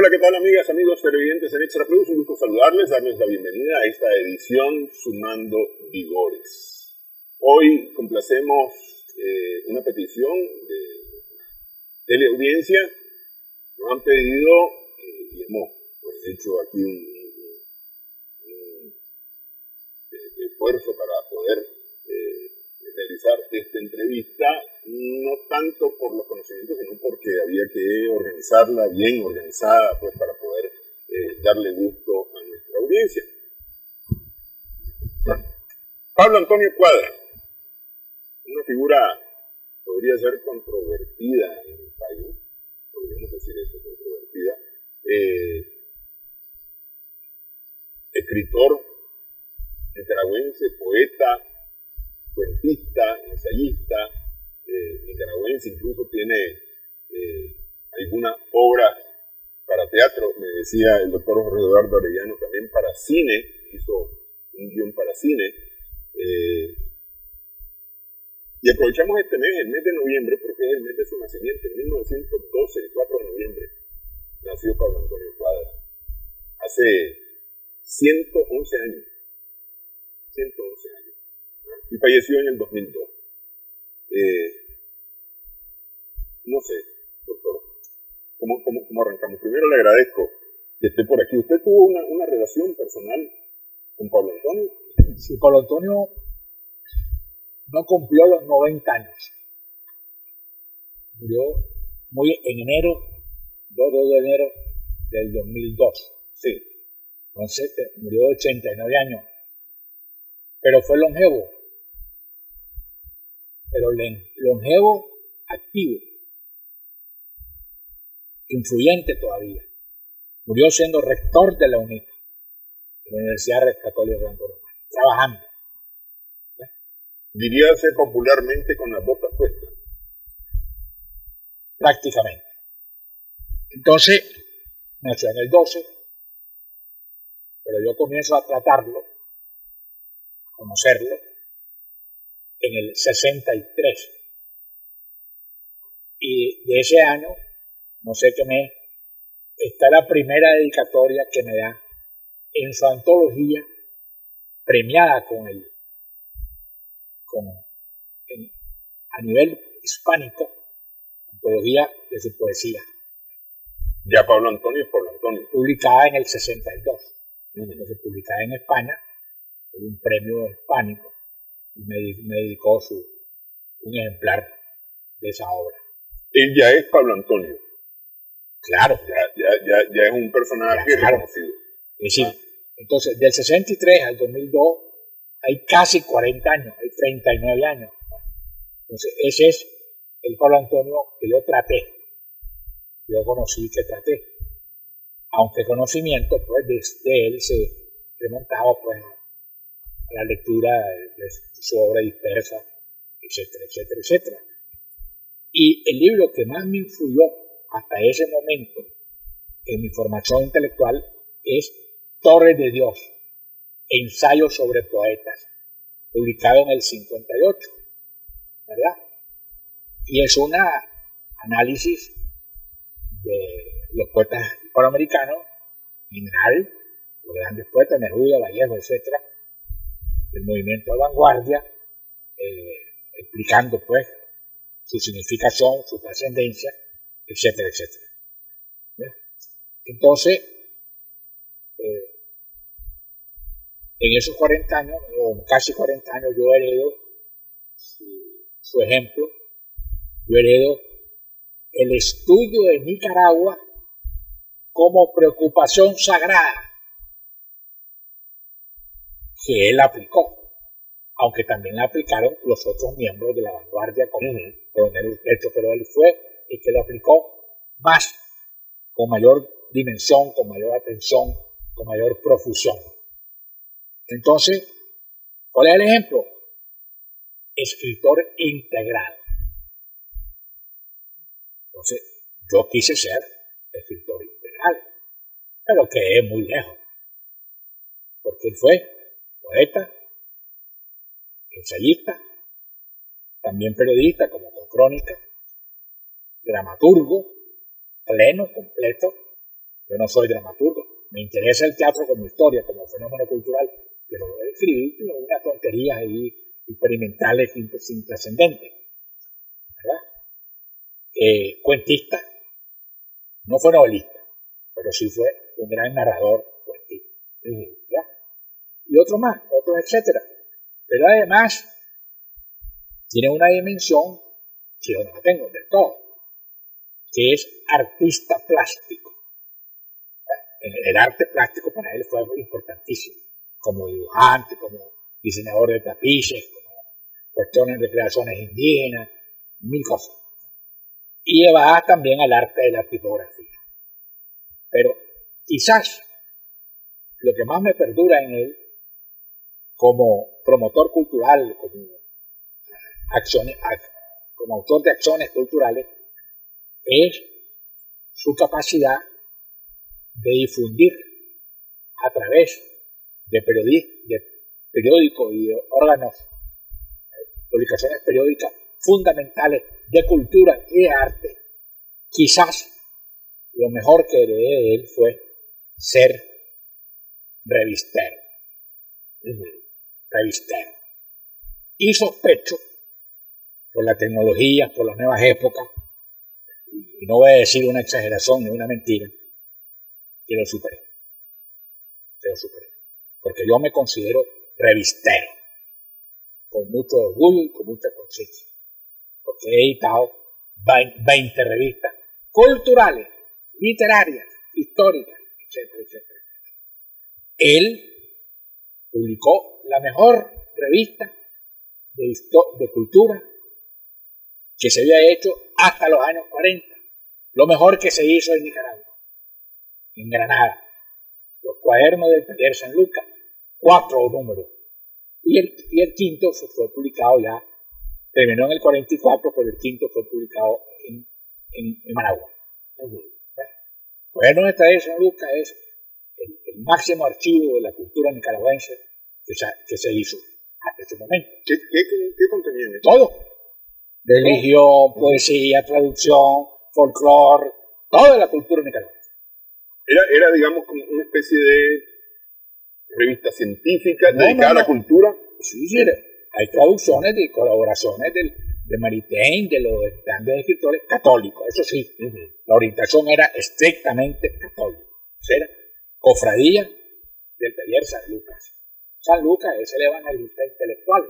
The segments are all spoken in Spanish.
Hola, ¿qué tal amigas, amigos televidentes en Extra Plus? Un gusto saludarles, darles la bienvenida a esta edición Sumando Vigores. Hoy complacemos una petición de teleaudiencia. Nos han pedido y hemos hecho aquí un esfuerzo para poder realizar esta entrevista, no tanto por los conocimientos, sino porque había que organizarla bien organizada, pues para poder darle gusto a nuestra audiencia. Pablo Antonio Cuadra, una figura podría ser controvertida en el país, podríamos decir eso, controvertida, escritor nicaragüense, poeta, cuentista, ensayista, nicaragüense, incluso tiene algunas obras para teatro, me decía el doctor Jorge Eduardo Arellano, también para cine, hizo un guión para cine. Y aprovechamos este mes, el mes de noviembre, porque es el mes de su nacimiento. En 1912, el 4 de noviembre, nació Pablo Antonio Cuadra. Hace 111 años. 111 años. Y falleció en el 2002. No sé, doctor, ¿cómo arrancamos? Primero le agradezco que esté por aquí. ¿Usted tuvo una relación personal con Pablo Antonio? Sí, Pablo Antonio no cumplió los 90 años. Murió en enero, 2 de enero del 2002. Sí. Entonces murió de 89 años. Pero fue longevo. Pero longevo, activo. Influyente todavía. Murió siendo rector de la UNIC, de la Universidad Católica de Santo Domingo, trabajando. Diríase popularmente con las botas puestas. Prácticamente. Entonces, nació en el 12, pero yo comienzo a tratarlo, a conocerlo, en el 63. Y de ese año, no sé qué mes, está la primera dedicatoria que me da en su antología, premiada a nivel hispánico, antología de su poesía. Ya Pablo Antonio es Pablo Antonio. Publicada en el 62. Entonces, publicada en España, fue un premio hispánico, y me dedicó un ejemplar de esa obra. Él ya es Pablo Antonio. Claro. Ya es un personaje reconocido. Es decir, entonces, del 63 al 2002, hay casi 40 años, hay 39 años. Entonces, ese es el Pablo Antonio que yo traté. Yo conocí, que traté. Aunque conocimiento, pues, de él se remontaba, pues, a la lectura de su obra dispersa, etcétera, etcétera, etcétera. Y el libro que más me influyó hasta ese momento en mi formación intelectual es Torres de Dios, ensayo sobre poetas, publicado en el 58, ¿verdad? Y es un análisis de los poetas hispanoamericanos, en general, los grandes poetas, Neruda, Vallejo, etcétera, del movimiento de vanguardia, explicando, pues, su significación, su trascendencia, etcétera, etcétera. ¿Ves? Entonces, en esos 40 años, o casi 40 años, yo heredo su ejemplo, yo heredo el estudio de Nicaragua como preocupación sagrada que él aplicó, aunque también la aplicaron los otros miembros de la vanguardia, como Coronel Urtecho, pero él fue el que lo aplicó más, con mayor dimensión, con mayor atención, con mayor profusión. Entonces, ¿cuál es el ejemplo? Escritor integral. Entonces, yo quise ser escritor integral, pero quedé muy lejos, porque él fue poeta, ensayista, también periodista, como con crónica, dramaturgo, pleno, completo, Yo no soy dramaturgo. Me interesa el teatro como historia, como fenómeno cultural, pero escribir unas tonterías ahí experimentales sin trascendentes, ¿verdad? Cuentista, no fue novelista, pero sí fue un gran narrador cuentista, ¿verdad? Y otros más, otros etcétera. Pero además tiene una dimensión que yo no la tengo del todo, que es artista plástico. El arte plástico para él fue importantísimo, como dibujante, como diseñador de tapices, como cuestiones de creaciones indígenas, mil cosas. Y va también al arte de la tipografía. Pero quizás lo que más me perdura en él, como promotor cultural, como autor de acciones culturales, es su capacidad de difundir a través de periódicos y órganos, publicaciones periódicas fundamentales de cultura y de arte. Quizás lo mejor que heredé de él fue ser revistero. Revistero. Y sospecho, por la tecnología, por las nuevas épocas, y no voy a decir una exageración ni una mentira, que lo superé. Porque yo me considero revistero, con mucho orgullo y con mucha conciencia. Porque he editado 20 revistas culturales, literarias, históricas, etcétera, etcétera. Él publicó la mejor revista de cultura que se había hecho hasta los años 40. Lo mejor que se hizo en Nicaragua, en Granada. Los cuadernos del taller San Lucas, 4 números. Y el quinto fue publicado ya, terminó en el 44, pero el quinto fue publicado en Managua. Cuadernos del taller San Lucas es el máximo archivo de la cultura nicaragüense que se hizo hasta ese momento. ¿Qué contenía en esto? Todo. Religión, poesía, traducción, folclore, toda la cultura nicaragüense. Era, digamos, como una especie de revista científica dedicada a la cultura. Sí, hay traducciones de colaboraciones de Maritain, de los grandes escritores católicos, eso sí. La orientación era estrictamente católica. Era cofradía del taller San Lucas. San Lucas es el evangelista intelectual.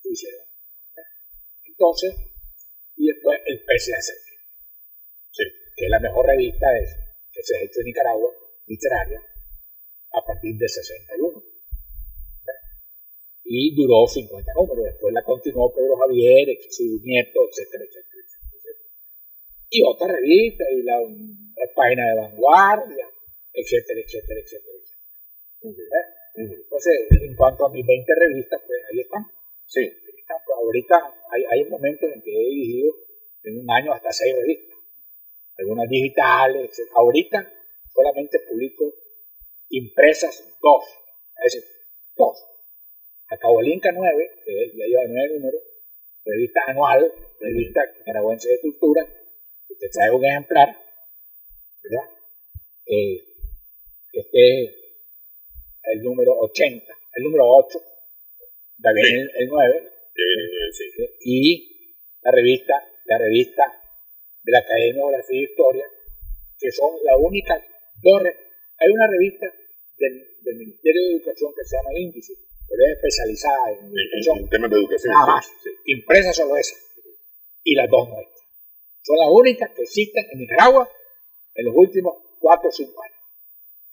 Hicieron. Entonces, y después el Pez de la Serpiente, que es la mejor revista que se ha hecho en Nicaragua, literaria, a partir del 61. Y duró 50 números. Después la continuó Pedro Javier, su nieto, etcétera, etcétera, etcétera. Y otra revista, y la página de Vanguardia, etcétera, etcétera, etcétera. Entonces, en cuanto a mis 20 revistas, pues ahí están. Sí, ahí están. Pues ahorita hay momentos en que he dirigido en un año hasta 6 revistas. Algunas digitales, etc. Ahorita solamente publico impresas 2. Es decir, 2. Acabo el Inca 9, que ya lleva 9 números, revista anual, revista nicaragüense de cultura, que te trae un ejemplar, ¿verdad? Este es el número 80, el número 8, ya viene el 9, y la revista de la Academia de Geografía y Historia, que son las únicas 2. Hay una revista del Ministerio de Educación que se llama Índice, pero es especializada en temas de educación. Nada más, impresa solo esa, y las 2 nuestras. Son las únicas que existen en Nicaragua en los últimos 4 o 5 años.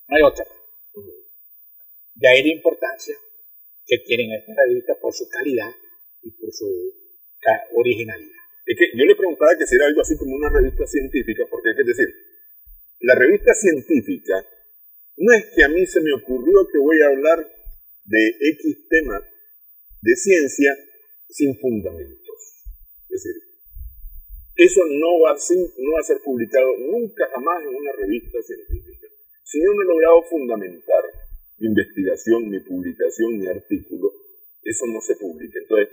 No hay otra. De ahí la importancia que tienen estas revistas por su calidad y por su originalidad. Es que yo le preguntaba que si era algo así como una revista científica, porque es decir, la revista científica no es que a mí se me ocurrió que voy a hablar de X tema de ciencia sin fundamentos. Es decir, eso no va a ser publicado nunca jamás en una revista científica. Si yo no he logrado fundamentar investigación, ni publicación, ni artículo, eso no se publica. Entonces,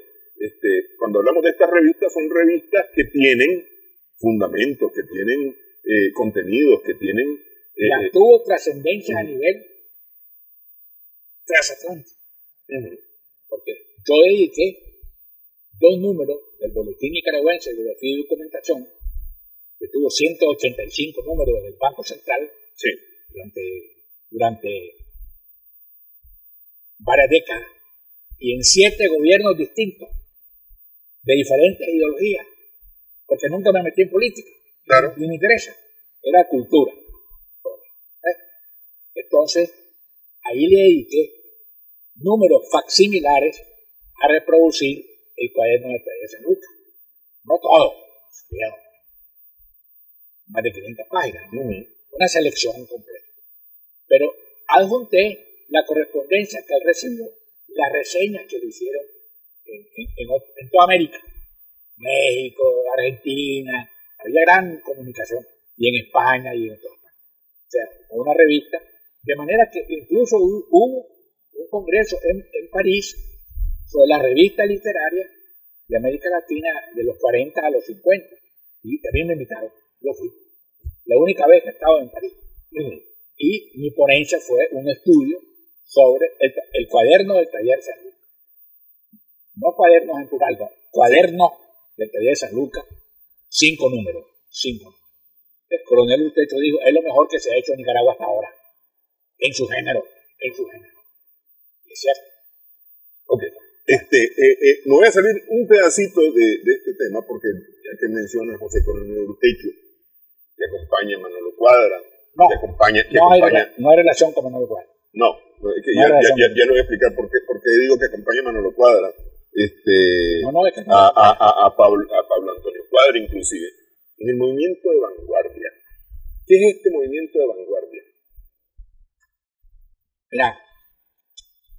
cuando hablamos de estas revistas, son revistas que tienen fundamentos, que tienen contenidos, que tienen Ya tuvo trascendencia a nivel transatlántico. Porque yo dediqué 2 números del Boletín Nicaragüense de Bibliografía y Documentación, que tuvo 185 números del Banco Central durante varias décadas, y en 7 gobiernos distintos, de diferentes ideologías, porque nunca me metí en política, ni me interesa, era cultura. Entonces, ahí le dediqué números facsimilares a reproducir el cuaderno de Tadeo San Lucas. No todo, más de 500 páginas, una selección completa. Pero adjunté la correspondencia que él recibió, las reseñas que le hicieron en toda América, México, Argentina, había gran comunicación, y en España y en todas partes. O sea, una revista, de manera que incluso hubo un congreso en París sobre la revista literaria de América Latina de los 40 a los 50, y también me invitaron, yo fui, la única vez que he estado en París. Y mi ponencia fue un estudio sobre el cuaderno del taller San Lucas. No cuadernos en plural, no, cuaderno del taller San Lucas, 5 números. El coronel Urtecho dijo, es lo mejor que se ha hecho en Nicaragua hasta ahora, en su género. Y es cierto. Ok. Me voy a salir un pedacito de este tema, porque ya que menciona José Coronel Urtecho, que acompaña a Manolo Cuadra, no hay relación con Manolo Cuadra. No, es que ya lo voy a explicar por qué digo que acompaña a Manolo Cuadra, a Pablo Antonio Cuadra inclusive, en el movimiento de vanguardia. ¿Qué es este movimiento de vanguardia? Mira,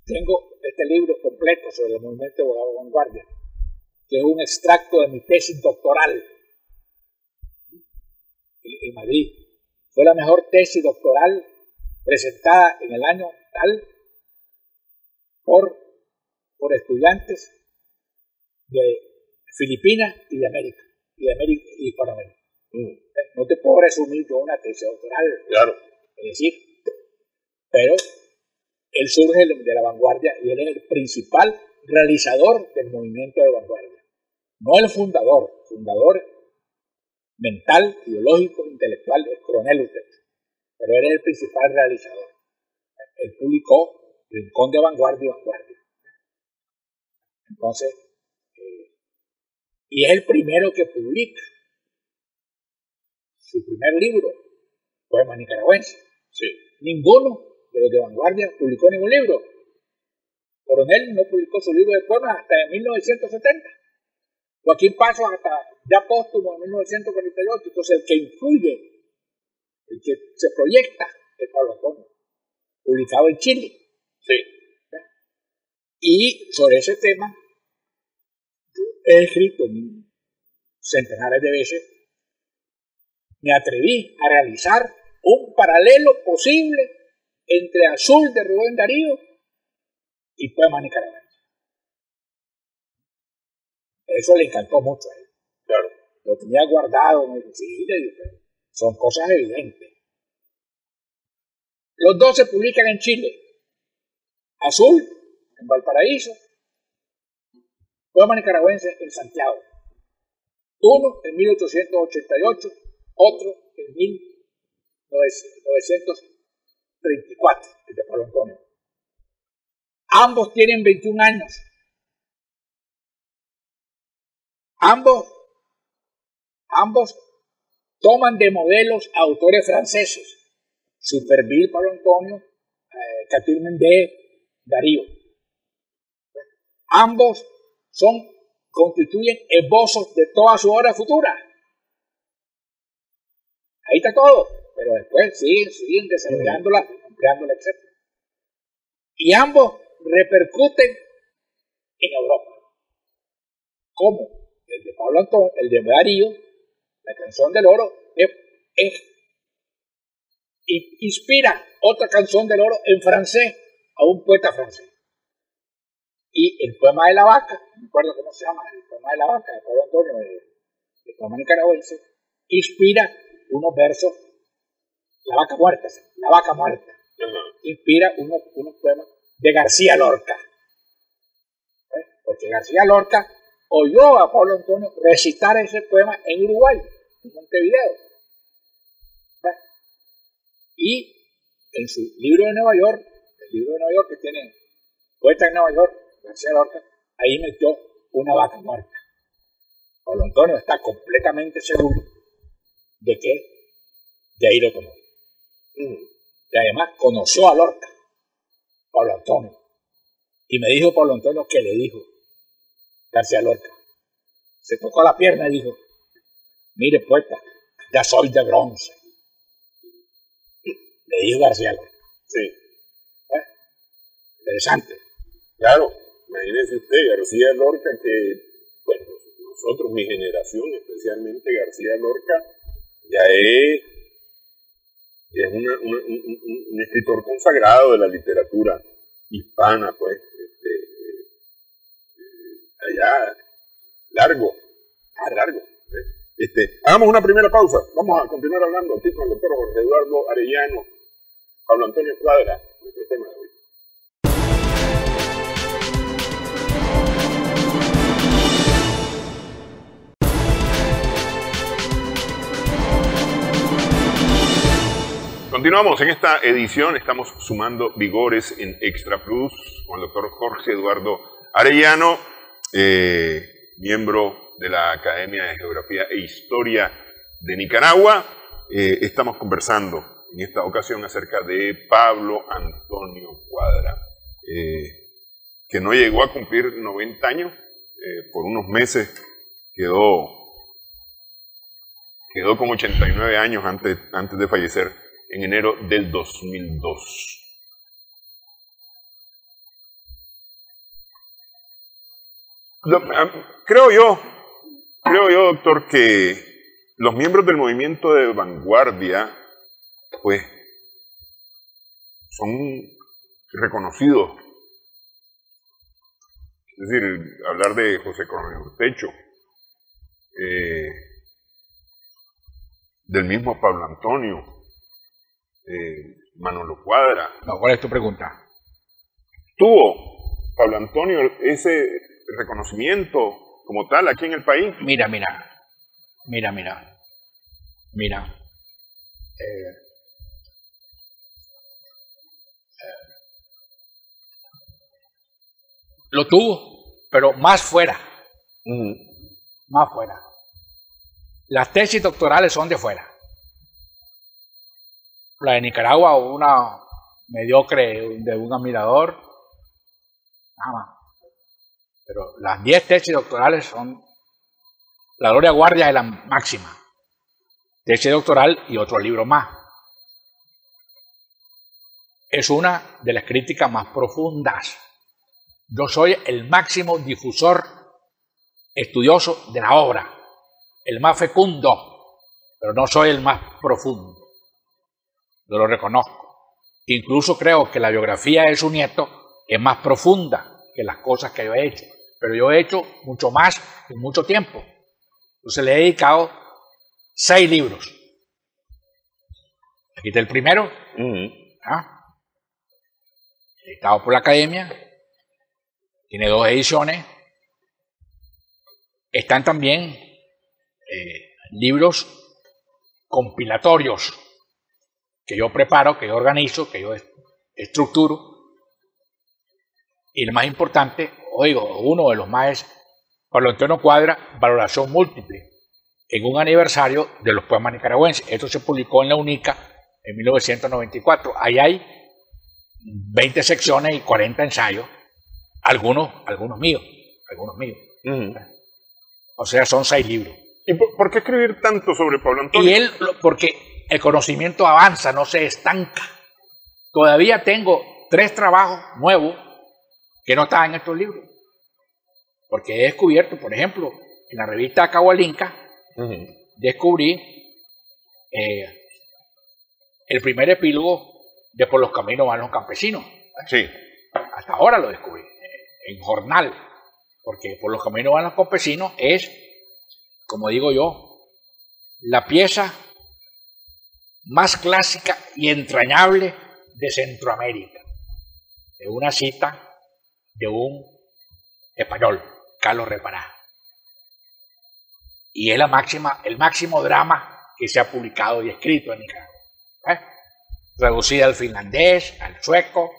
tengo este libro completo sobre el movimiento de vanguardia, que es un extracto de mi tesis doctoral en Madrid. Fue la mejor tesis doctoral presentada en el año tal por estudiantes de Filipinas y de América y Hispanoamérica. No te puedo resumir yo una tesis doctoral, es decir, pero él surge de la vanguardia y él es el principal realizador del movimiento de vanguardia. No el fundador mental, ideológico, intelectual es Coronel Urtecho, pero él es el principal realizador. Él publicó Rincón de Vanguardia y Vanguardia. Entonces, y es el primero que publica su primer libro, Poemas Nicaragüenses. Ninguno de los de vanguardia publicó ningún libro. Coronel no publicó su libro de poemas hasta en 1970. Joaquín Pasos hasta ya póstumo en 1948. Entonces el que influye, el que se proyecta es Pablo Antonio, publicado en Chile. Y sobre ese tema he escrito centenares de veces. Me atreví a realizar un paralelo posible entre Azul de Rubén Darío y Poemas Nicaragüenses. Eso le encantó mucho a él. Lo tenía guardado, me dijo, sí, pero son cosas evidentes. Los dos se publican en Chile. Azul, en Valparaíso, Poemas Nicaragüenses en Santiago. Uno en 1888, otro en 1934, el de Pablo Antonio. Ambos tienen 21 años. Ambos toman de modelos a autores franceses. Superville, Pablo Antonio, Catulle Mendé, Darío. Ambos constituyen esbozos de toda su obra futura. Ahí está todo, pero después siguen desarrollándola, ampliándola, etc. Y ambos repercuten en Europa. ¿Cómo? El de Pablo Antonio, el de Darío, la canción del oro, inspira otra canción del oro en francés a un poeta francés. Y el poema de la vaca, no me acuerdo cómo se llama, el poema de la vaca de Pablo Antonio, de poema nicaragüense, inspira unos versos La vaca muerta, La vaca muerta. Inspira unos poemas de García Lorca. Porque García Lorca oyó a Pablo Antonio recitar ese poema en Uruguay, en Montevideo. Y en su libro de Nueva York, el libro de Nueva York que tiene Poeta en Nueva York, García Lorca, ahí metió una vaca muerta. Pablo Antonio está completamente seguro de que de ahí lo tomó. Y además conoció a Lorca, Pablo Antonio. Y me dijo Pablo Antonio que le dijo García Lorca. Se tocó la pierna y dijo: mire, poeta, ya soy de bronce. Le dijo García Lorca. Sí. Interesante. Claro, imagínese usted, García Lorca, que, bueno, nosotros, mi generación, especialmente García Lorca, ya es un escritor consagrado de la literatura hispana, pues, allá, largo. Hagamos una primera pausa. Vamos a continuar hablando aquí con el doctor Jorge Eduardo Arellano, Pablo Antonio Cuadra, nuestro tema de hoy. Continuamos en esta edición, estamos sumando vigores en Extra Plus con el doctor Jorge Eduardo Arellano, miembro de la Academia de Geografía e Historia de Nicaragua. Estamos conversando en esta ocasión acerca de Pablo Antonio Cuadra, que no llegó a cumplir 90 años, por unos meses quedó con 89 años antes de fallecer en enero del 2002. Creo yo, doctor, que los miembros del movimiento de vanguardia, pues, son reconocidos. Es decir, hablar de José Coronel Urtecho, del mismo Pablo Antonio, Manolo Cuadra. No, ¿cuál es tu pregunta? ¿Tuvo Pablo Antonio ese reconocimiento como tal aquí en el país? Mira. Lo tuvo, pero más fuera. Más fuera. Las tesis doctorales son de fuera. La de Nicaragua, una mediocre de un admirador, nada más. Pero las 10 tesis doctorales son la Gloria Guardia de la máxima. Tesis doctoral y otro libro más. Es una de las críticas más profundas. Yo soy el máximo difusor estudioso de la obra, el más fecundo, pero no soy el más profundo. Yo lo reconozco. Incluso creo que la biografía de su nieto es más profunda que las cosas que yo he hecho. Pero yo he hecho mucho más en mucho tiempo. Entonces le he dedicado 6 libros. Aquí está el primero. Editado por la Academia. Tiene 2 ediciones. Están también libros compilatorios que yo preparo, que yo organizo, que yo estructuro. Y el más importante, uno de los más es Pablo Antonio Cuadra, Valoración Múltiple, en un aniversario de los poemas nicaragüenses. Esto se publicó en la UNICA en 1994. Ahí hay 20 secciones y 40 ensayos, algunos míos. O sea, son 6 libros. ¿Y por qué escribir tanto sobre Pablo Antonio? Y porque el conocimiento avanza, no se estanca. Todavía tengo 3 trabajos nuevos que no estaban en estos libros. Porque he descubierto, por ejemplo, en la revista Cahualinca, descubrí el primer epílogo de Por los caminos van los campesinos. Sí. Hasta ahora lo descubrí, en Jornal. Porque Por los caminos van los campesinos es, como digo yo, la pieza más clásica y entrañable de Centroamérica. Es una cita de un español, Carlos Repará. Y es el máximo drama que se ha publicado y escrito en Nicaragua. Traducida al finlandés, al sueco,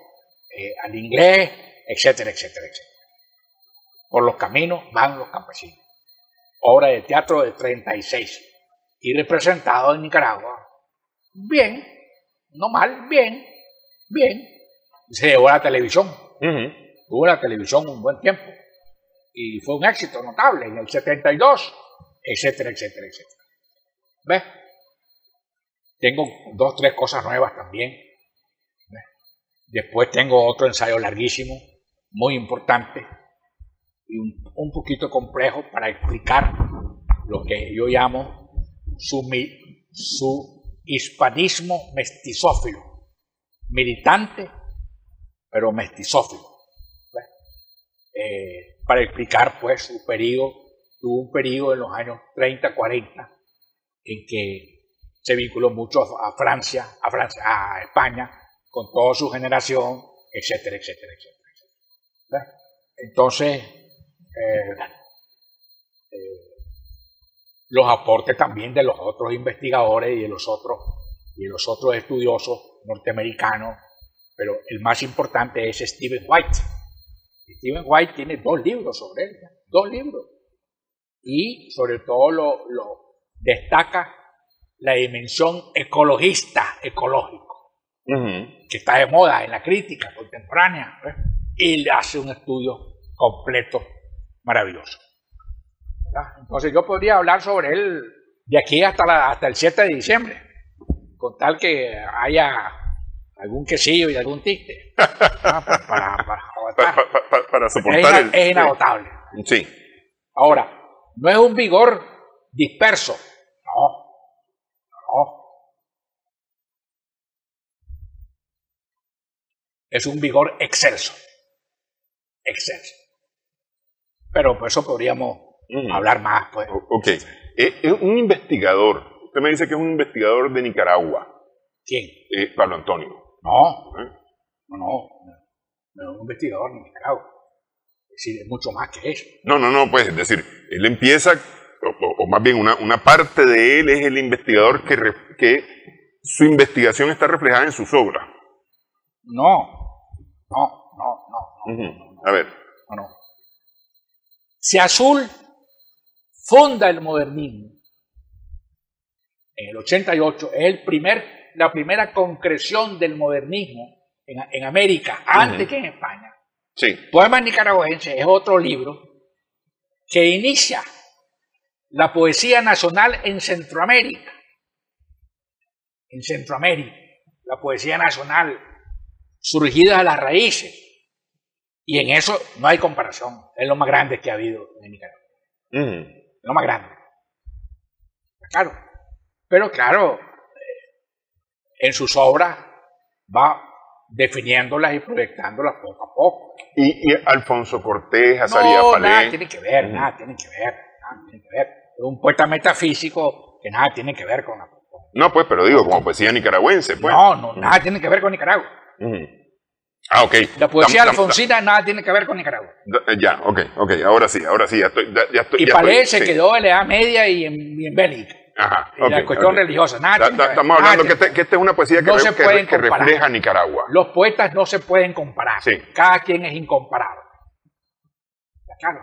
al inglés, etcétera, etcétera, etcétera. Por los caminos van los campesinos. Obra de teatro de 36 y representado en Nicaragua. Bien, no mal, bien, bien. Se llevó a la televisión. Tuvo la televisión un buen tiempo. Y fue un éxito notable en el 72, etcétera, etcétera, etcétera. ¿Ves? Tengo 2, 3 cosas nuevas también. ¿Ves? Después tengo otro ensayo larguísimo, muy importante y un poquito complejo para explicar lo que yo llamo su hispanismo mestizófilo, militante, pero mestizófilo. Para explicar pues su periodo, tuvo un periodo en los años 30, 40, en que se vinculó mucho a Francia, a España, con toda su generación, etcétera, etcétera, etcétera, etcétera. Entonces, los aportes también de los otros investigadores y de los otros estudiosos norteamericanos, pero el más importante es Stephen White. Stephen White tiene 2 libros sobre él, 2 libros, y sobre todo lo destaca la dimensión ecológico, que está de moda en la crítica contemporánea, y le hace un estudio completo, maravilloso. ¿Verdad? Entonces yo podría hablar sobre él de aquí hasta el 7 de diciembre, con tal que haya algún quesillo y algún tiste para soportar es inagotable. Sí. Ahora, no es un vigor disperso, no. Es un vigor excelso. Pero por eso podríamos hablar más. Pues. Ok. Es un investigador. Usted me dice que es un investigador de Nicaragua. ¿Quién? Pablo Antonio. No es un investigador de Nicaragua. Es decir, es mucho más que eso. No, pues es decir, él empieza, o más bien una parte de él es el investigador que su investigación está reflejada en sus obras. No. A ver. No. Ciazul funda el modernismo en el 88, es la primera concreción del modernismo en América, antes que en España. Sí. Poemas nicaragüenses es otro libro que inicia la poesía nacional en Centroamérica. La poesía nacional surgida de las raíces. Y en eso no hay comparación. Es lo más grande que ha habido en Nicaragua. Lo más grande. Claro. Pero claro, en sus obras va definiésdefiniéndolas y proyectándolas poco a poco. Y Alfonso Cortés, Azaria Palé. Nada tiene que ver, nada tiene que ver. Es un poeta metafísico que nada tiene que ver con la... No, pues, pero digo, como poesía nicaragüense, pues. No, nada tiene que ver con Nicaragua. Ah, ok. La poesía alfonsina nada tiene que ver con Nicaragua. Ya, ok, ahora sí, ya estoy. Y Palé se quedó en la Edad Media y en Bélgica. Ajá, y la cuestión religiosa, nada tiene que ver. Estamos hablando que esta es una poesía que refleja Nicaragua. Los poetas no se pueden comparar. Sí. Cada quien es incomparable. Claro.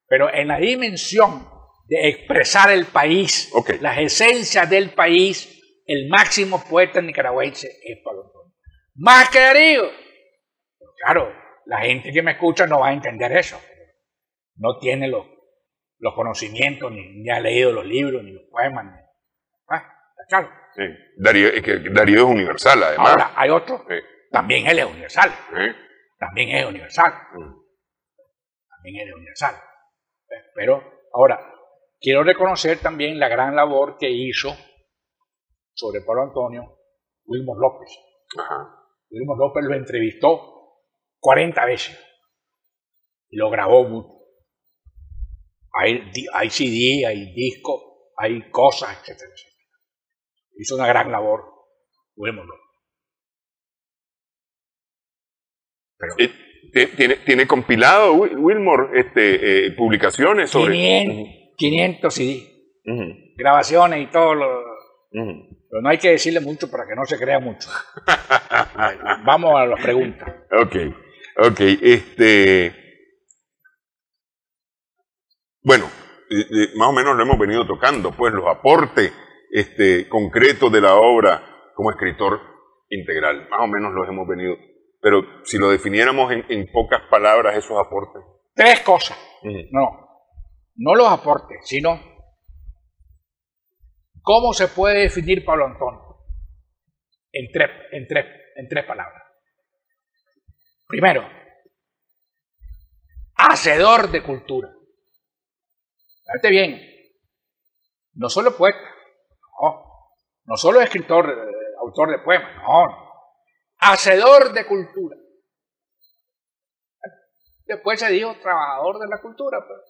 Pero en la dimensión de expresar el país, las esencias del país, el máximo poeta nicaragüense es Pablo Antonio. Más que Darío. Pero claro, la gente que me escucha no va a entender eso. No tiene los conocimientos, ni ha leído los libros, ni los poemas. Claro. Sí. Darío es universal, además. Ahora, hay otro. Sí. También él es universal. También es universal. También él es universal. Pero, ahora, quiero reconocer también la gran labor que hizo sobre Pablo Antonio Wilmor López. Wilmor López lo entrevistó 40 veces y lo grabó mucho. Hay CD, hay discos, hay cosas, etcétera, etcétera. Hizo una gran labor Wilmore. Pero ¿Tiene compilado Wilmore publicaciones sobre 500 CD, grabaciones y todo lo... Pero no hay que decirle mucho para que no se crea mucho. Vamos a las preguntas. Ok. Bueno, más o menos lo hemos venido tocando, pues los aportes concretos de la obra como escritor integral, más o menos los hemos venido. Pero si lo definiéramos en pocas palabras, esos aportes. 3 cosas. No los aportes, sino cómo se puede definir Pablo Antonio en tres palabras. Primero, hacedor de cultura. Fíjate bien, no solo poeta, no solo escritor, autor de poemas, no. Hacedor de cultura. Después se dijo trabajador de la cultura, pero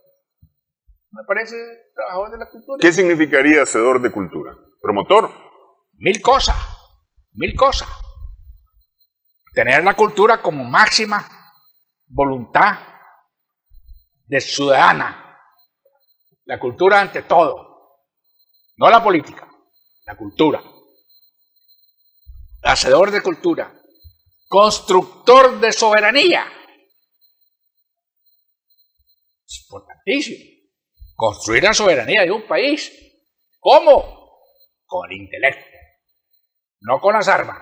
me parece trabajador de la cultura. ¿Qué significaría hacedor de cultura? ¿Promotor? 1000 cosas. Tener la cultura como máxima voluntad de ciudadana. La cultura ante todo. No la política, la cultura. Hacedor de cultura. Constructor de soberanía. Es importantísimo. Construir la soberanía de un país. ¿Cómo? Con el intelecto. No con las armas.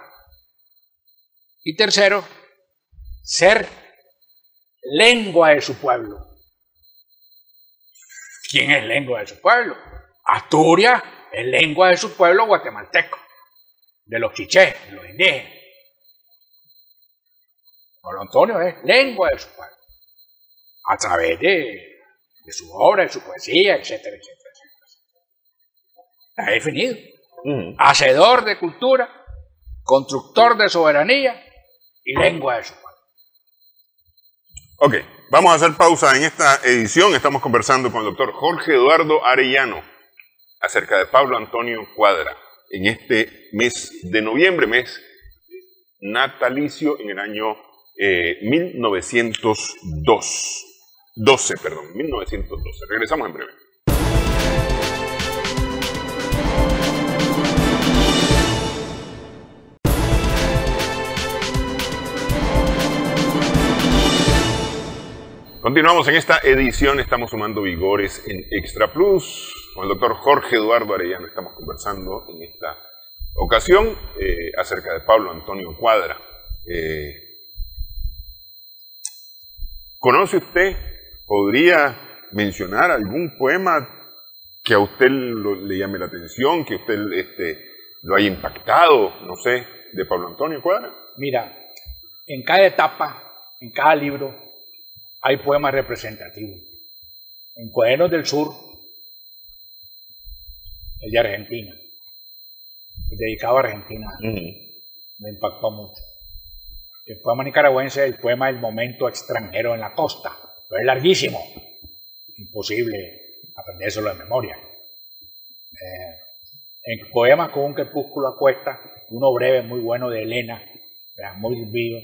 Y tercero, ser lengua de su pueblo. ¿Quién es lengua de su pueblo? Asturias es lengua de su pueblo guatemalteco, de los quichés, de los indígenas. Pablo Antonio es lengua de su pueblo, a través de su obra, de su poesía, etcétera, etcétera, etcétera. Está definido. Hacedor de cultura, constructor de soberanía y lengua de su pueblo. Ok, vamos a hacer pausa en esta edición. Estamos conversando con el doctor Jorge Eduardo Arellano acerca de Pablo Antonio Cuadra en este mes de noviembre, mes natalicio en el año 1912. Regresamos en breve. Continuamos en esta edición, estamos sumando vigores en Extra Plus. Con el doctor Jorge Eduardo Arellano estamos conversando en esta ocasión acerca de Pablo Antonio Cuadra. ¿Conoce usted, podría mencionar algún poema que a usted le llame la atención, que a usted lo haya impactado, no sé, de Pablo Antonio Cuadra? Mira, en cada etapa, en cada libro, hay poemas representativos. En Cuadernos del Sur, el de Argentina, el dedicado a Argentina, me impactó mucho. El poema nicaragüense es el poema del momento extranjero en la costa, pero es larguísimo, imposible aprendérselo de memoria. En poemas con un crepúsculo a cuesta, uno breve muy bueno de Elena, muy vivido,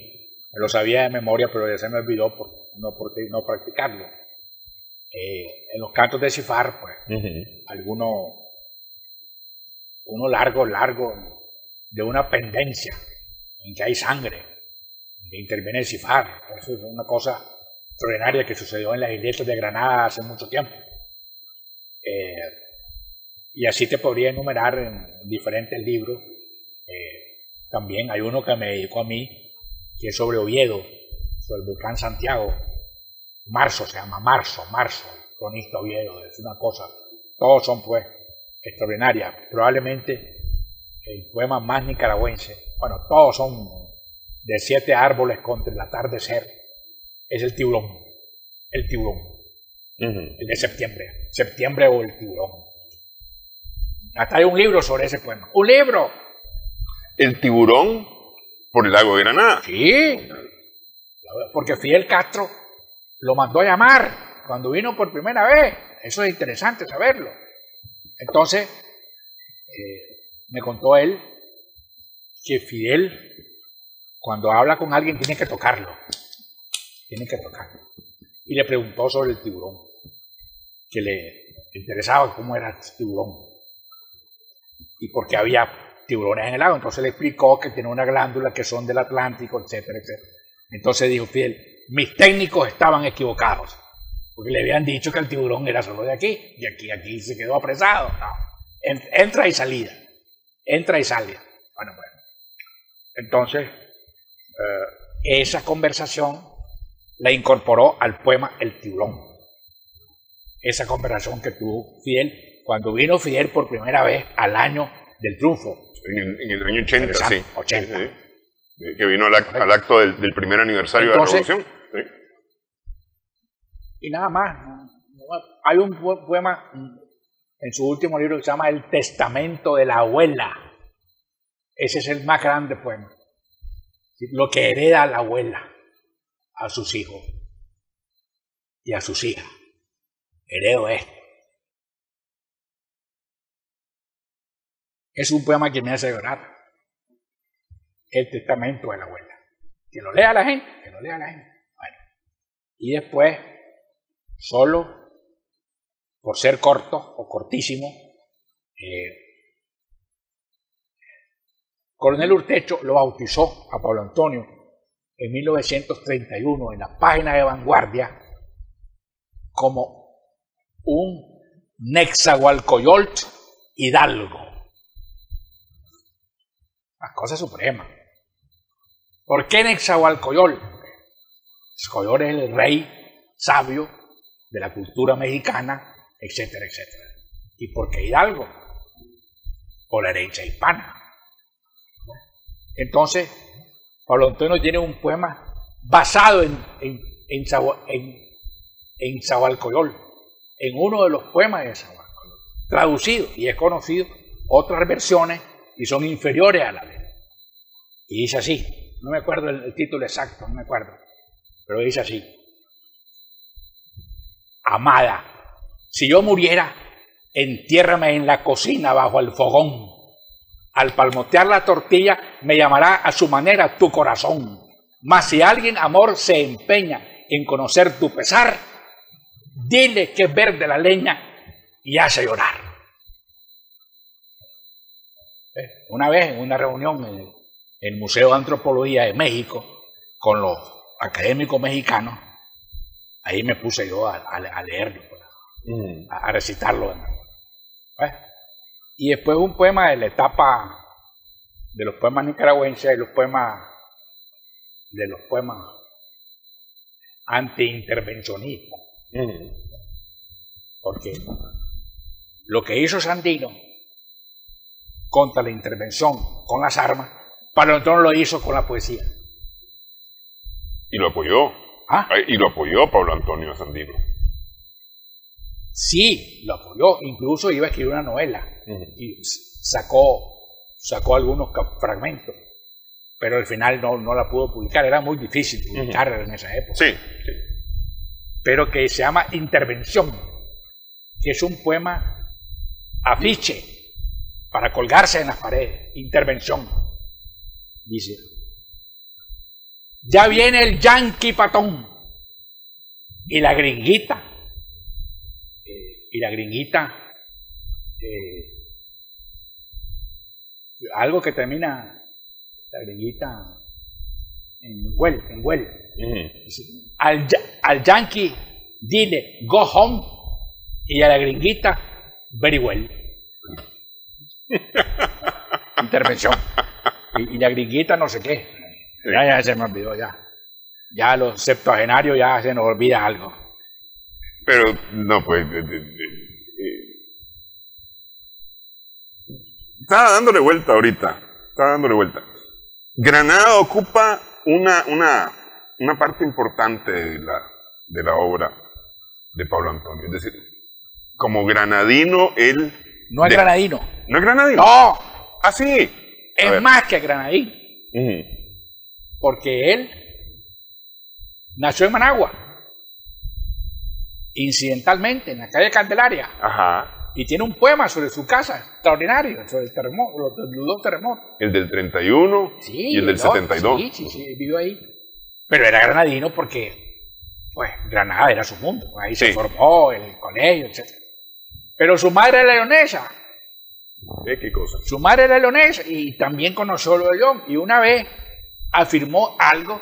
me lo sabía de memoria, pero ya se me olvidó por no practicarlo. En los cantos de Cifar, pues, uno largo, de una pendencia, en que hay sangre, que interviene el Cifar. Eso es una cosa extraordinaria que sucedió en las iglesias de Granada hace mucho tiempo. Y así te podría enumerar en diferentes libros. También hay uno que me dedicó a mí, que es sobre Oviedo, sobre el volcán Santiago. Marzo se llama, Marzo, cronista Oviedo, es una cosa. Todos son, pues, extraordinarias. Probablemente el poema más nicaragüense, bueno, todos son de 7 árboles contra el atardecer, es el tiburón. El de septiembre o el tiburón. Hasta hay un libro sobre ese poema. ¡Un libro! ¿El tiburón por el lago de Granada? Sí, porque Fidel Castro lo mandó a llamar cuando vino por primera vez. Eso es interesante saberlo. Entonces, me contó él que Fidel, cuando habla con alguien, tiene que tocarlo. Tiene que tocarlo. Y le preguntó sobre el tiburón, que le interesaba cómo era el tiburón y por qué había tiburones en el lago. Entonces le explicó que tiene una glándula que son del Atlántico, etcétera, etcétera. Entonces dijo Fidel, mis técnicos estaban equivocados, porque le habían dicho que el tiburón era solo de aquí, y aquí se quedó apresado. No. Entra y salida, entra y sale. Bueno. Entonces, esa conversación la incorporó al poema El tiburón. Esa conversación que tuvo Fidel cuando vino Fidel por primera vez al año del triunfo. En el año 80, sí. 80. Sí. Que vino al acto del primer aniversario. Entonces, de la Revolución. Sí. Y nada más. Hay un poema en su último libro que se llama El testamento de la abuela. Ese es el más grande poema. Lo que hereda la abuela a sus hijos y a sus hijas. Heredo esto. Es un poema que me hace llorar. El testamento de la abuela. Que lo lea la gente, Bueno. Y después, solo por ser corto o cortísimo, Coronel Urtecho lo bautizó a Pablo Antonio en 1931 en la página de Vanguardia como un Nezahualcóyotl hidalgo. La cosa suprema. ¿Por qué Nezahualcóyotl? Nezahualcóyotl es el rey sabio de la cultura mexicana, etcétera, etcétera. ¿Y por qué hidalgo? Por la herencia hispana. Entonces, Pablo Antonio tiene un poema basado en Nezahualcóyotl, en uno de los poemas de Nezahualcóyotl, traducido, y es conocido otras versiones y son inferiores a la de él. Y dice así, no me acuerdo el título exacto, no me acuerdo, pero dice así: amada, si yo muriera, entiérrame en la cocina bajo el fogón. Al palmotear la tortilla me llamará a su manera tu corazón. Mas si alguien, amor, se empeña en conocer tu pesar, dile que es verde la leña y hace llorar. Una vez en una reunión en el Museo de Antropología de México con los académicos mexicanos, ahí me puse yo a leerlo, a recitarlo. Y después un poema de la etapa de los poemas nicaragüenses, de los poemas anti-intervencionismo. Porque lo que hizo Sandino contra la intervención con las armas, Pablo Antonio lo hizo con la poesía. Y lo apoyó. Y lo apoyó Pablo Antonio Sandino. Sí, lo apoyó. Incluso iba a escribir una novela y sacó algunos fragmentos, pero al final no la pudo publicar. Era muy difícil publicarla en esa época. Sí. Pero que se llama Intervención, que es un poema afiche para colgarse en las paredes. Intervención. Dice: ya viene el yanqui patón y la gringuita. Algo que termina la gringuita en well. Al yankee dile go home y a la gringuita very well. Intervención. Y la gringuita no sé qué. Ya se me olvidó ya los septuagenarios ya se nos olvida algo. Pero no, pues estaba dándole vuelta ahorita. Granada ocupa una parte importante de la obra de Pablo Antonio. Es decir, como granadino, él... No es granadino. ¿No es granadino? ¡No! Ah, sí. Es más que granadino. Porque él nació en Managua. Incidentalmente, en la calle Candelaria. Ajá. Y tiene un poema sobre su casa, extraordinario, sobre el terremoto, los dos terremotos. El del 31 sí, y el del 72. Sí, vivió ahí. Pero era granadino porque, pues, Granada era su mundo. Ahí se formó, el colegio, etc. Pero su madre era leonesa. ¿Qué cosa? Su madre era leonesa y también conoció lo de León. Y una vez afirmó algo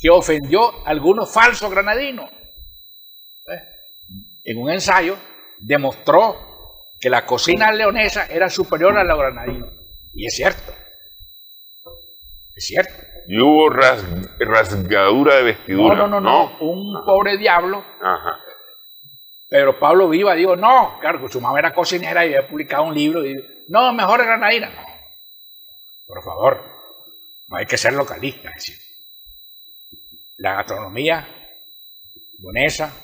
que ofendió a algunos falsos granadinos. En un ensayo demostró que la cocina leonesa era superior a la granadina. Y es cierto. Es cierto. Y hubo rasgadura de vestidura. No. Un pobre diablo. Pedro Pablo Viva dijo, no, claro, que su mamá era cocinera y había publicado un libro. Y no, mejor granadina. No. Por favor, no hay que ser localista. Es decir, la gastronomía leonesa,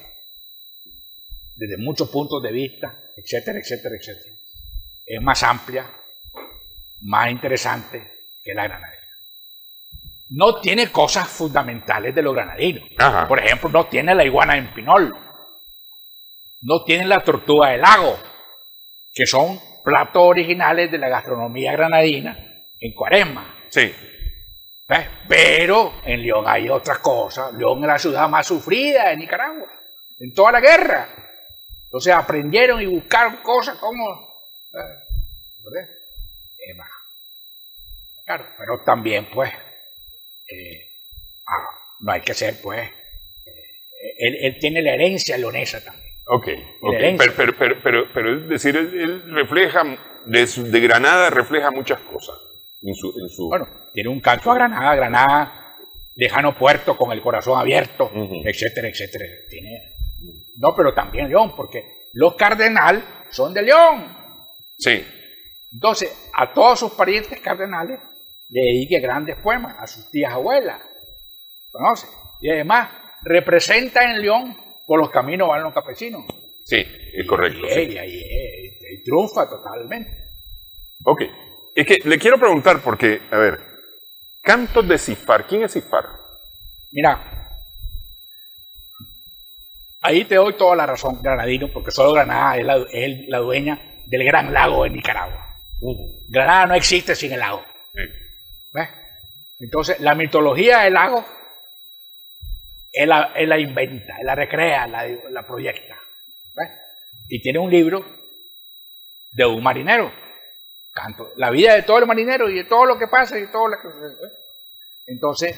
desde muchos puntos de vista, etcétera, es más amplia, más interesante que la granadina. No tiene cosas fundamentales de los granadinos. Por ejemplo, no tiene la iguana en pinol, no tiene la tortuga del lago, que son platos originales de la gastronomía granadina en Cuaresma. Sí. ¿Ves? Pero en León hay otras cosas. León es la ciudad más sufrida de Nicaragua, en toda la guerra. Entonces aprendieron y buscaron cosas como... Claro, pero también, pues, no hay que ser, pues... Él tiene la herencia leonesa también. Ok. Pero es decir, él refleja, de Granada refleja muchas cosas. Bueno, tiene un canto a Granada, lejano puerto con el corazón abierto, etcétera. No, pero también León, porque los Cardenal son de León. Sí. Entonces, a todos sus parientes cardenales le dedique grandes poemas, a sus tías abuelas. ¿Conoce? Y además, representa en León por los caminos van los campesinos. Sí, es correcto. Y triunfa totalmente. Ok. Es que le quiero preguntar porque, a ver, cantos de Cifar. ¿Quién es Cifar? Mira, ahí te doy toda la razón, granadino, porque solo Granada es la dueña del gran lago de Nicaragua. Granada no existe sin el lago. ¿Ves? Entonces, la mitología del lago, él la inventa, él la recrea, la proyecta. ¿Ves? Y tiene un libro de un marinero. Canto la vida de todo el marinero y de todo lo que pasa y todo lo que... Entonces,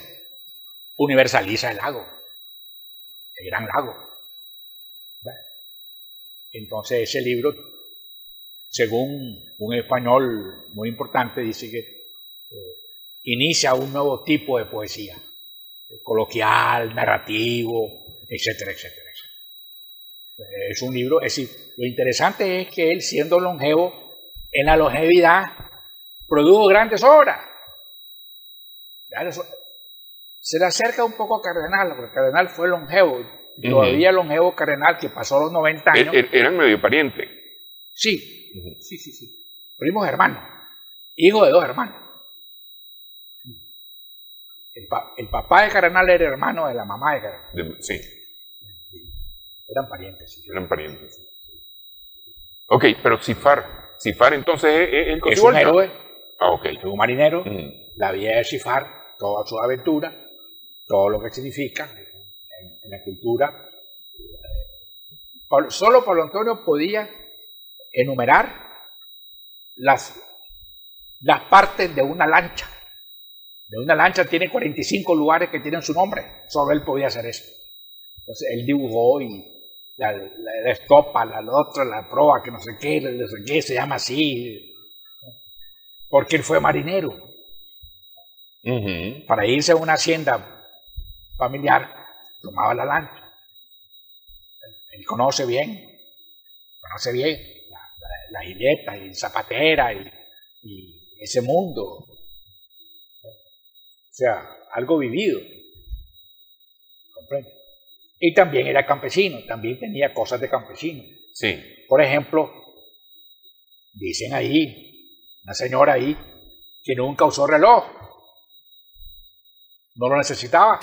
universaliza el lago, el gran lago. ¿Ves? Entonces, ese libro, según un español muy importante, dice que inicia un nuevo tipo de poesía, coloquial, narrativo, etcétera. Es un libro, es decir, lo interesante es que él, siendo longevo, en la longevidad produjo grandes obras. Se le acerca un poco a Cardenal, porque Cardenal fue longevo, todavía longevo Cardenal, que pasó los 90 años. ¿Eran medio parientes? Sí. Primos hermanos, hijo de dos hermanos. El papá de Cardenal era hermano de la mamá de Cardenal. Sí. Eran parientes. Sí. Eran parientes. Ok, pero Cifar entonces es el es un héroe, es un marinero, la vida de Cifar, toda su aventura, todo lo que significa en la cultura. Solo Pablo Antonio podía enumerar las partes de una lancha. De una lancha tiene 45 lugares que tienen su nombre, solo él podía hacer eso. Entonces él dibujó y la estopa, la otra, la proa, que no sé qué, se llama así, porque él fue marinero. Para irse a una hacienda familiar, tomaba la lancha. Él conoce bien la Gilleta y Zapatera y ese mundo. O sea, algo vivido. ¿Comprende? Y también era campesino, también tenía cosas de campesino. Sí. Por ejemplo, dicen ahí, una señora ahí, que nunca usó reloj. No lo necesitaba.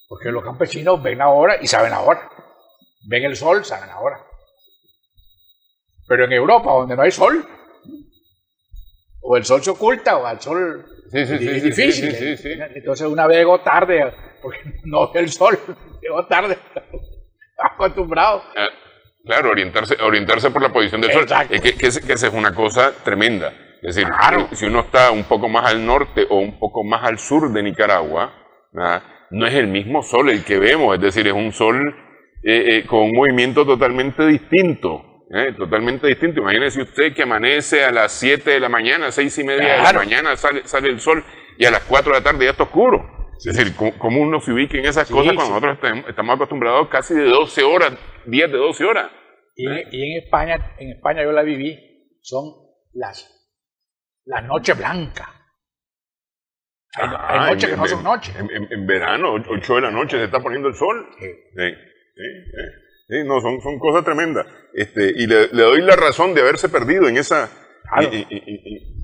Porque los campesinos ven la hora y saben la hora. Ven el sol, saben la hora. Pero en Europa, donde no hay sol, o el sol se oculta, o al sol es difícil. Sí. Entonces una vez llegó tarde, porque no ve el sol, llegó tarde, acostumbrado. Claro, orientarse por la posición del sol. Es que esa es una cosa tremenda. Es decir, claro, si uno está un poco más al norte o un poco más al sur de Nicaragua, ¿verdad?, no es el mismo sol el que vemos, es decir, es un sol con un movimiento totalmente distinto. Totalmente distinto. Imagínese usted que amanece a las 7 de la mañana, 6:30 de la mañana sale el sol y a las 4 de la tarde ya está oscuro. Sí. Es decir, ¿cómo uno se ubica en esas cosas cuando nosotros estamos acostumbrados casi de 12 horas, días de 12 horas? Y en España yo la viví, son las noches blancas. Hay noches que no son noches. En verano, 8 de la noche se está poniendo el sol. Sí, no, son cosas tremendas. Y le doy la razón de haberse perdido en esa... Claro.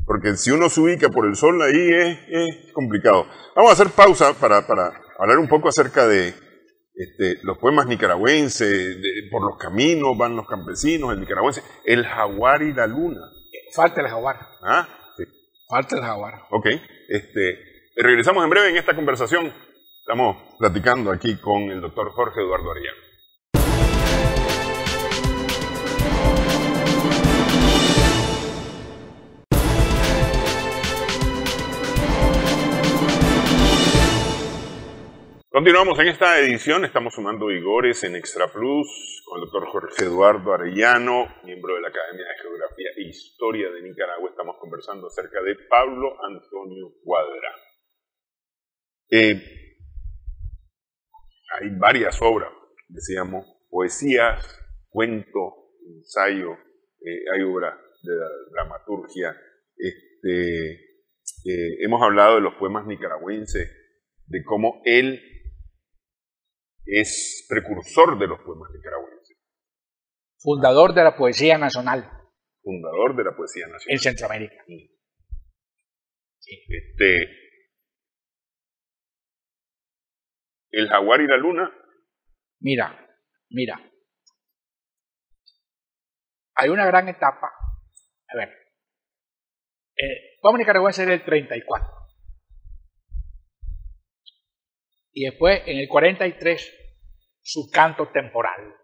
Porque si uno se ubica por el sol ahí es complicado. Vamos a hacer pausa para hablar un poco acerca de los poemas nicaragüenses, por los caminos van los campesinos, el nicaragüense, el jaguar y la luna. Falta el jaguar. Sí. Falta el jaguar. Ok. Regresamos en breve en esta conversación. Estamos platicando aquí con el doctor Jorge Eduardo Arellano. Continuamos en esta edición, estamos sumando vigores en Extra Plus con el doctor Jorge Eduardo Arellano, miembro de la Academia de Geografía e Historia de Nicaragua. Estamos conversando acerca de Pablo Antonio Cuadra. Hay varias obras, decíamos, poesías, cuentos, ensayo, hay obras de dramaturgia. Hemos hablado de los poemas nicaragüenses, de cómo él es precursor de los poemas nicaragüenses. Fundador de la poesía nacional. Fundador de la poesía nacional. En Centroamérica. Sí. El jaguar y la luna. Mira. Hay una gran etapa. A ver. El poema nicaragüense era el 34. Y después, en el 43, su canto temporal.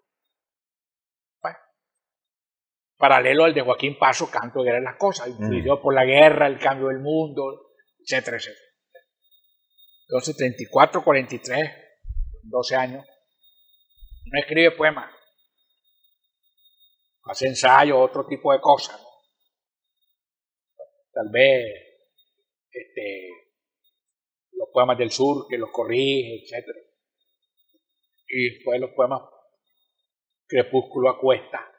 Bueno, paralelo al de Joaquín Paso, Canto de Guerra de las Cosas, influido por la guerra, el cambio del mundo, etcétera, etcétera. Entonces, 34, 43, 12 años, no escribe poemas, hace ensayo, otro tipo de cosas, ¿no? Tal vez, los poemas del sur, que los corrige, etc. Y después los poemas Crepúsculo a Cuesta,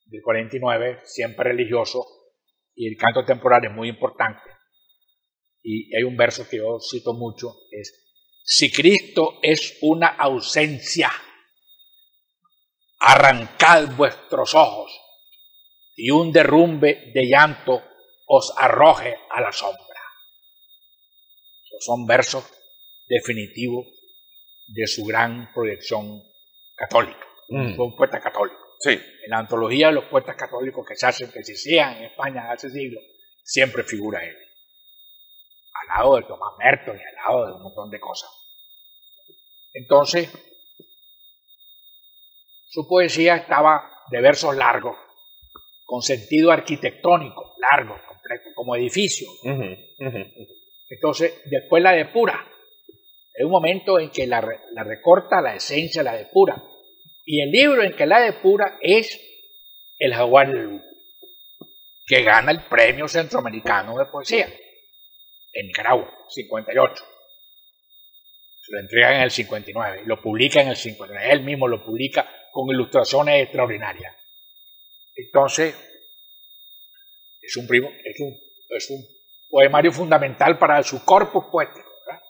del 49, siempre religioso, y el canto temporal es muy importante. Y hay un verso que yo cito mucho, es: si Cristo es una ausencia, arrancad vuestros ojos, y un derrumbe de llanto os arroje a la sombra. Son versos definitivos de su gran proyección católica. Fue un poeta católico. Sí. En la antología de los poetas católicos que se hacían en España hace siglos, siempre figura él. Al lado de Tomás Merton y al lado de un montón de cosas. Entonces, su poesía estaba de versos largos, con sentido arquitectónico, largo, completo, como edificio. Entonces, después la depura. Es un momento en que la recorta, la esencia, la depura. Y el libro en que la depura es El jaguar y la luna, que gana el Premio Centroamericano de Poesía en Nicaragua, 58. Se lo entregan en el 59 y lo publica en el 59. Él mismo lo publica con ilustraciones extraordinarias. Entonces, es un poemario fundamental para su corpus poético, ¿verdad?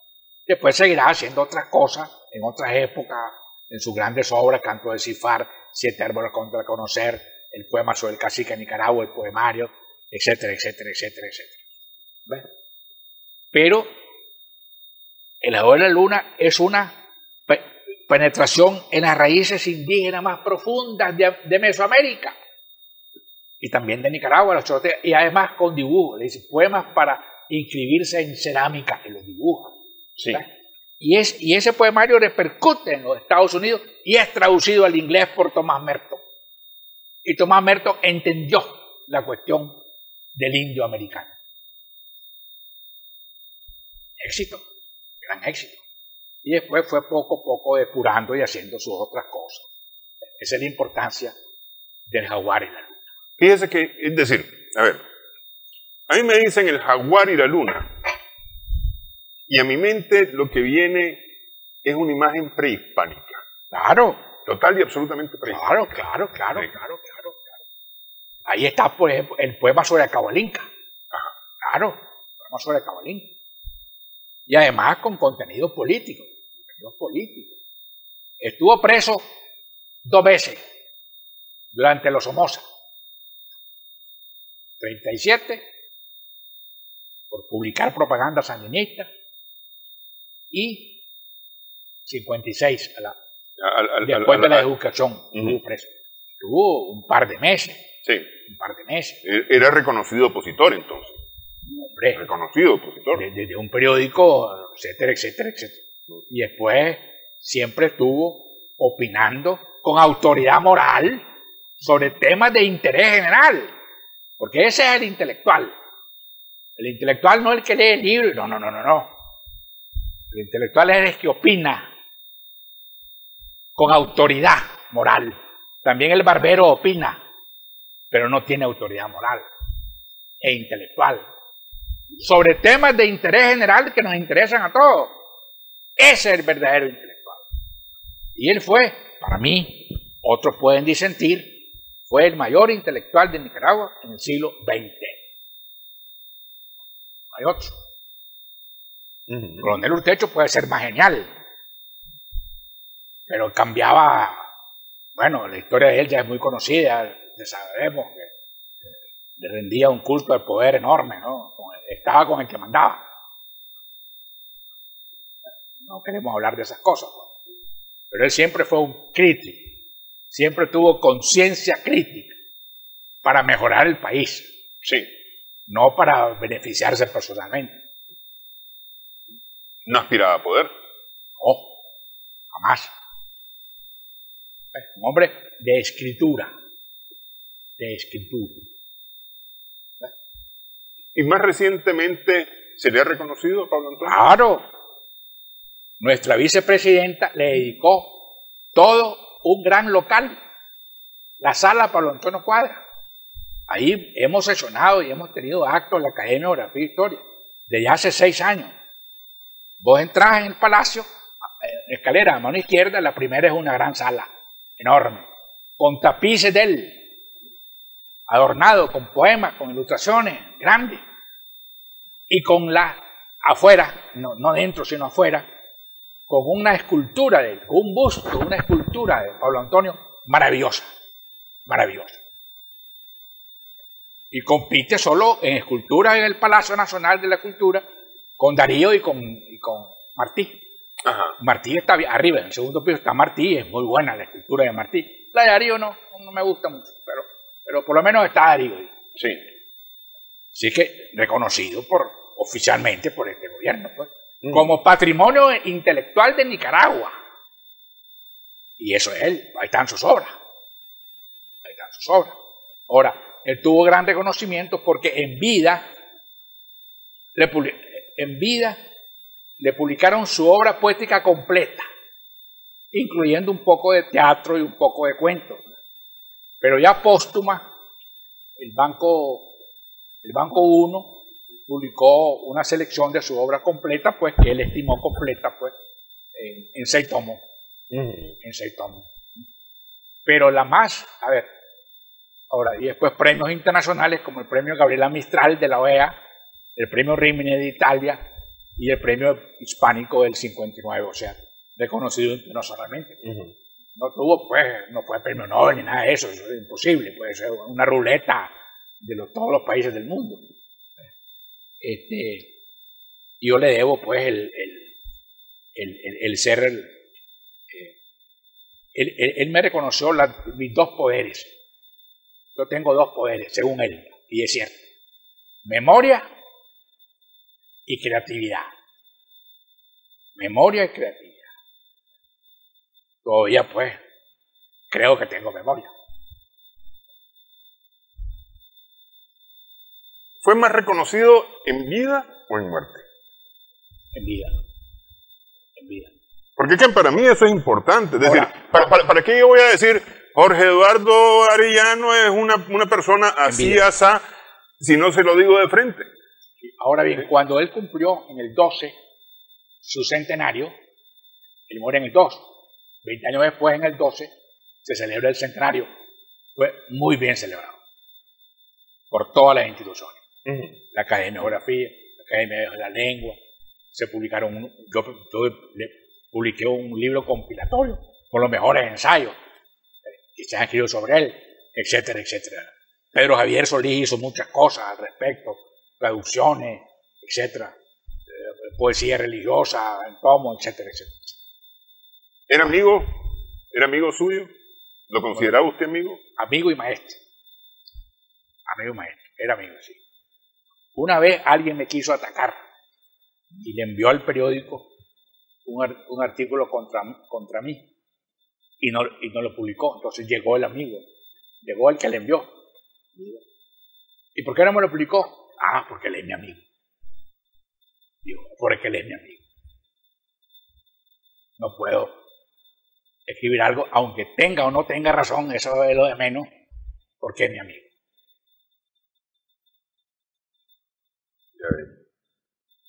Después seguirá haciendo otras cosas en otras épocas, en sus grandes obras, Canto de Cifar, 7 árboles contra conocer, el poema sobre el cacique de Nicaragua, el poemario, etcétera, etcétera, etcétera, etcétera. ¿Ves? Pero El jaguar y la luna es una penetración en las raíces indígenas más profundas de Mesoamérica. y también de Nicaragua, los chorotes, y además con dibujos, le dice poemas para inscribirse en cerámica, en los dibujos. Sí. Y ese poemario repercute en los Estados Unidos y es traducido al inglés por Tomás Merton. Y Tomás Merton entendió la cuestión del indio americano. Éxito, gran éxito. Y después fue poco a poco depurando y haciendo sus otras cosas. Esa es la importancia del jaguar y la luna. Fíjese que, es decir, a ver, a mí me dicen el jaguar y la luna, y a mi mente lo que viene es una imagen prehispánica. Claro. Total y absolutamente prehispánica. Claro. Ahí está, por ejemplo, el poema sobre Cabolinca. Claro, el poema sobre Cabolinca. Y además con contenido político. Estuvo preso 2 veces durante los Somoza. 37 por publicar propaganda sandinista y 56 después de la educación. Estuvo preso. Estuvo un par de meses. Sí. Un par de meses. Era reconocido opositor entonces. Hombre, reconocido opositor. Desde un periódico, etcétera. Y después siempre estuvo opinando con autoridad moral sobre temas de interés general. Porque ese es el intelectual. El intelectual no es el que lee libros. No. El intelectual es el que opina con autoridad moral. También el barbero opina, pero no tiene autoridad moral e intelectual. Sobre temas de interés general que nos interesan a todos. Ese es el verdadero intelectual. Y él fue, para mí, otros pueden disentir, fue el mayor intelectual de Nicaragua en el siglo XX. Hay otro. Coronel Urtecho puede ser más genial, pero cambiaba. Bueno, la historia de él ya es muy conocida, ya sabemos que le rendía un culto al poder enorme, ¿no? Estaba con el que mandaba. No queremos hablar de esas cosas, ¿no? Pero él siempre fue un crítico, siempre tuvo conciencia crítica para mejorar el país, sí, no para beneficiarse personalmente. ¿No aspiraba a poder? No, jamás. Un hombre de escritura. ¿Y más recientemente se le ha reconocido a Pablo Antonio? Claro. Nuestra vicepresidenta le dedicó todo un gran local, la sala Pablo Antonio Cuadra. Ahí hemos sesionado y hemos tenido actos en la Academia de Geografía e Historia desde hace 6 años. Vos entras en el palacio, escalera a mano izquierda, la primera es una gran sala, enorme, con tapices de él, adornado con poemas, con ilustraciones grandes, y con afuera, no dentro sino afuera, con una escultura de él, un busto, una escultura de Pablo Antonio maravillosa. Y compite solo en escultura en el Palacio Nacional de la Cultura con Darío y con Martí. Ajá. Martí está arriba, en el segundo piso está Martí, es muy buena la escultura de Martí. La de Darío no me gusta mucho, pero por lo menos está Darío. Sí. Así que reconocido oficialmente por este gobierno, pues, como patrimonio intelectual de Nicaragua. Y eso es él, ahí están sus obras. Ahora, él tuvo gran reconocimiento porque en vida le publicaron su obra poética completa, incluyendo un poco de teatro y un poco de cuento. Pero ya póstuma, el Banco 1 publicó una selección de su obra completa, pues que él estimó completa, pues, en 6 tomos. En 6 tomos. Pero la más, ahora, y después premios internacionales como el premio Gabriela Mistral de la OEA, el premio Rimini de Italia y el premio hispánico del 59, o sea, reconocido internacionalmente. No fue premio Nobel ni nada de eso es imposible, puede ser una ruleta de todos los países del mundo. Yo le debo, pues, el ser, él me reconoció mis 2 poderes, yo tengo dos poderes, según él, y es cierto. Memoria y creatividad. Memoria y creatividad. Todavía, pues, creo que tengo memoria. ¿Fue más reconocido en vida o en muerte? En vida. En vida. Porque que para mí eso es importante. Es decir, ¿para qué yo voy a decir Jorge Eduardo Arellano es una persona así, asá, si no se lo digo de frente? Ahora bien, cuando él cumplió en el 12 su centenario, él muere en el 2. 20 años después, en el 12, se celebra el centenario. Fue muy bien celebrado por todas las instituciones. La Academia de Geografía, la Academia de la Lengua, se publicaron, yo le publiqué un libro compilatorio con los mejores ensayos que se han escrito sobre él, etcétera, etcétera. Pedro Javier Solís hizo muchas cosas al respecto, traducciones, etcétera, poesía religiosa, en tomo, etcétera, etcétera. ¿Era amigo suyo? ¿Lo consideraba usted amigo? Amigo y maestro. Amigo y maestro, era amigo, sí. Una vez alguien me quiso atacar y le envió al periódico un artículo contra mí y no lo publicó. Entonces llegó el amigo, llegó el que le envió. ¿Y por qué no me lo publicó? Ah, porque él es mi amigo. Digo, porque él es mi amigo. No puedo escribir algo, aunque tenga o no tenga razón, eso es lo de menos, porque es mi amigo.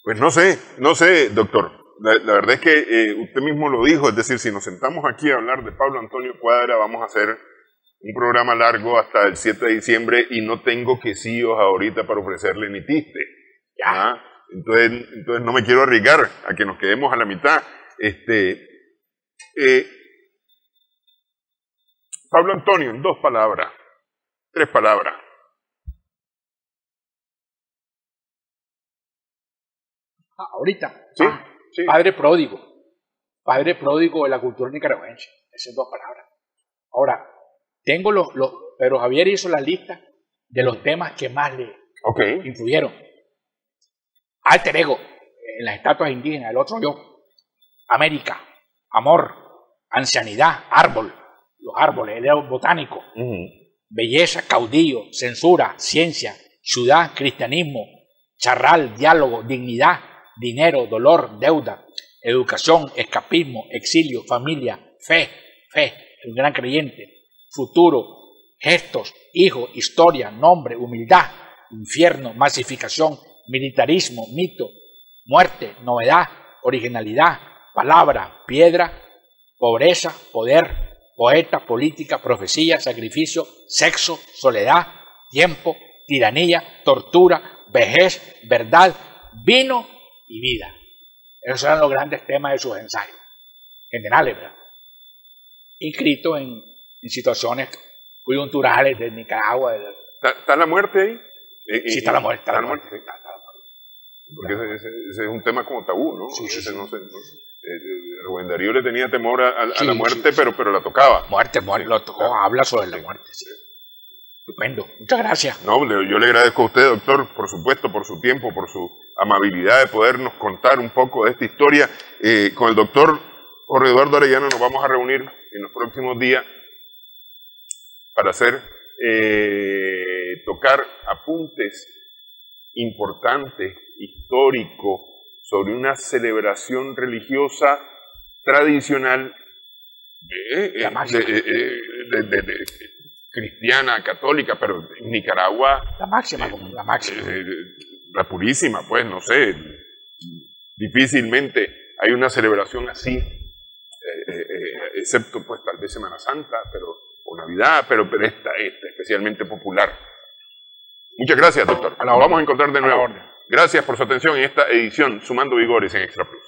Pues no sé, doctor. La verdad es que usted mismo lo dijo, es decir, si nos sentamos aquí a hablar de Pablo Antonio Cuadra, vamos a hacer un programa largo hasta el 7 de diciembre y no tengo quesillos ahorita para ofrecerle ni tiste. ¿Ah? Entonces no me quiero arriesgar a que nos quedemos a la mitad. Pablo Antonio, en 2 palabras, 3 palabras. Ahorita. Sí, sí. Padre pródigo de la cultura nicaragüense. Esas 2 palabras. Ahora, tengo Pedro Javier hizo la lista de los temas que más le influyeron. Alter ego, en las estatuas indígenas, el otro yo. América, amor, ancianidad, árbol, los árboles, el árbol botánico. Belleza, caudillo, censura, ciencia, ciudad, cristianismo, charral, diálogo, dignidad, dinero, dolor, deuda, educación, escapismo, exilio, familia, fe, el gran creyente, futuro, gestos, hijo, historia, nombre, humildad, infierno, masificación, militarismo, mito, muerte, novedad, originalidad, palabra, piedra, pobreza, poder, poeta, política, profecía, sacrificio, sexo, soledad, tiempo, tiranía, tortura, vejez, verdad, vino y vida. Esos eran los grandes temas de sus ensayos, generales, ¿verdad? Inscritos en situaciones coyunturales de Nicaragua. ¿Está la muerte ahí? Sí, está la muerte. Está la muerte. Porque ese es un tema como tabú, ¿no? Sí. Rubén Darío le tenía temor a la muerte, pero la tocaba. Muerte, lo tocó, habla sobre la muerte, sí. Estupendo, muchas gracias. No, yo le agradezco a usted, doctor, por supuesto, por su tiempo, por su amabilidad de podernos contar un poco de esta historia. Con el doctor Jorge Eduardo Arellano nos vamos a reunir en los próximos días para tocar apuntes importantes, históricos, sobre una celebración religiosa tradicional cristiana, católica, pero en Nicaragua... La máxima. La purísima, pues, no sé. Difícilmente hay una celebración así, excepto, pues, tal vez Semana Santa, o Navidad, pero esta especialmente popular. Muchas gracias, doctor. Nos vamos a encontrar de nuevo. Gracias por su atención en esta edición Sumando Vigores en Extra Plus.